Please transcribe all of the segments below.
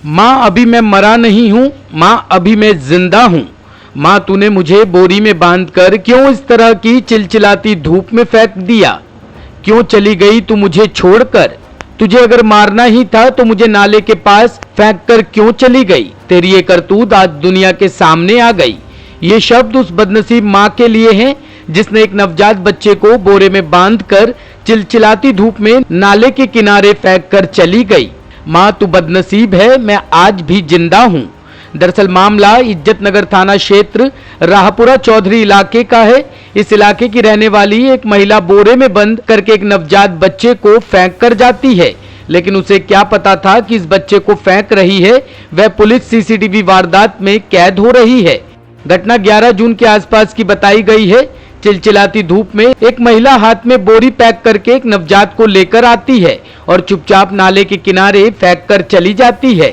माँ अभी मैं मरा नहीं हूँ, माँ अभी मैं जिंदा हूँ। माँ तूने मुझे बोरी में बांधकर क्यों इस तरह की चिलचिलाती धूप में फेंक दिया? क्यों चली गई तू मुझे छोड़कर? तुझे अगर मारना ही था तो मुझे नाले के पास फेंक कर क्यों चली गई? तेरी ये करतूत आज दुनिया के सामने आ गई। ये शब्द उस बदनसीब माँ के लिए हैं जिसने एक नवजात बच्चे को बोरे में बांधकर चिलचिलाती धूप में नाले के किनारे फेंक कर चली गई। माँ तू बदनसीब है, मैं आज भी जिंदा हूँ। दरअसल मामला इज्जत नगर थाना क्षेत्र राहपुरा चौधरी इलाके का है। इस इलाके की रहने वाली एक महिला बोरे में बंद करके एक नवजात बच्चे को फेंक कर जाती है, लेकिन उसे क्या पता था कि इस बच्चे को फेंक रही है वह पुलिस सीसीटीवी वारदात में कैद हो रही है। घटना 11 जून के आसपास की बताई गई है। चिलचिलाती धूप में एक महिला हाथ में बोरी पैक करके एक नवजात को लेकर आती है और चुपचाप नाले के किनारे फेंक कर चली जाती है।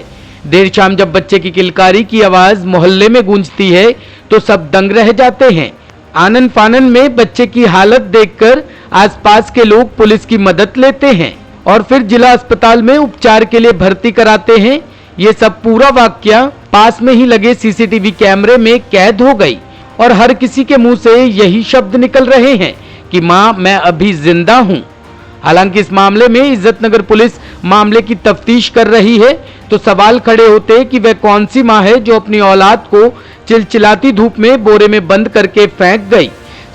देर शाम जब बच्चे की किलकारी की आवाज मोहल्ले में गूंजती है तो सब दंग रह जाते हैं। आनन फानन में बच्चे की हालत देखकर आसपास के लोग पुलिस की मदद लेते हैं और फिर जिला अस्पताल में उपचार के लिए भर्ती कराते हैं। ये सब पूरा वाकया पास में ही लगे सीसीटीवी कैमरे में कैद हो गई और हर किसी के मुंह से यही शब्द निकल रहे हैं कि मां मैं अभी जिंदा हूं। हालांकि इस मामले में इज्जतनगर पुलिस मामले की तफ्तीश कर रही है, तो सवाल खड़े होते कि वह कौन सी मां है जो अपनी औलाद को चिलचिलाती धूप में बोरे में बंद करके फेंक गई।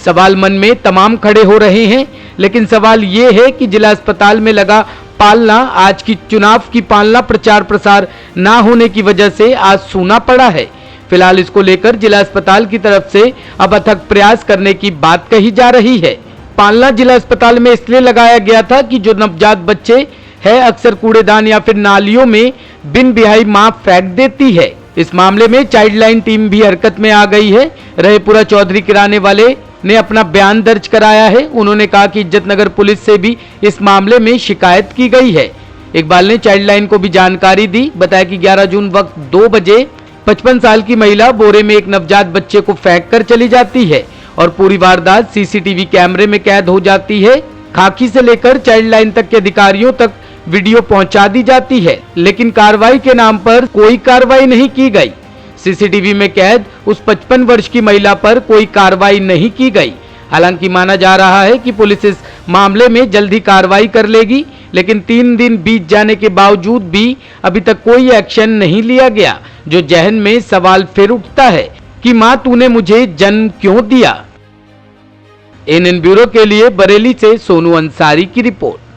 सवाल मन में तमाम खड़े हो रहे हैं, लेकिन सवाल ये है कि जिला अस्पताल में लगा पालना आज की चुनाव की पालना प्रचार प्रसार ना होने की वजह से आज सूना पड़ा है। फिलहाल इसको लेकर जिला अस्पताल की तरफ से अब अथक प्रयास करने की बात कही जा रही है। पालना जिला अस्पताल में इसलिए लगाया गया था कि जो नवजात बच्चे है अक्सर कूड़ेदान या फिर नालियों में बिन बिहाई मां फेंक देती है। इस मामले में चाइल्डलाइन टीम भी हरकत में आ गई है। रहेपुरा चौधरी किराने वाले ने अपना बयान दर्ज कराया है। उन्होंने कहा कि इज्जतनगर पुलिस से भी इस मामले में शिकायत की गई है। इकबाल ने चाइल्डलाइन को भी जानकारी दी। बताया कि 11 जून वक्त 2 बजे 55 साल की महिला बोरे में एक नवजात बच्चे को फेंक कर चली जाती है और पूरी वारदात सीसीटीवी कैमरे में कैद हो जाती है। खाकी से लेकर चाइल्डलाइन तक के अधिकारियों तक वीडियो पहुंचा दी जाती है, लेकिन कार्रवाई के नाम पर कोई कार्रवाई नहीं की गई। सीसीटीवी में कैद उस 55 वर्ष की महिला पर कोई कार्रवाई नहीं की गई। हालांकि माना जा रहा है कि पुलिस इस मामले में जल्द ही कार्रवाई कर लेगी, लेकिन 3 दिन बीत जाने के बावजूद भी अभी तक कोई एक्शन नहीं लिया गया, जो जहन में सवाल फिर उठता है कि मां तूने मुझे जन्म क्यों दिया। एनएन ब्यूरो के लिए बरेली से सोनू अंसारी की रिपोर्ट।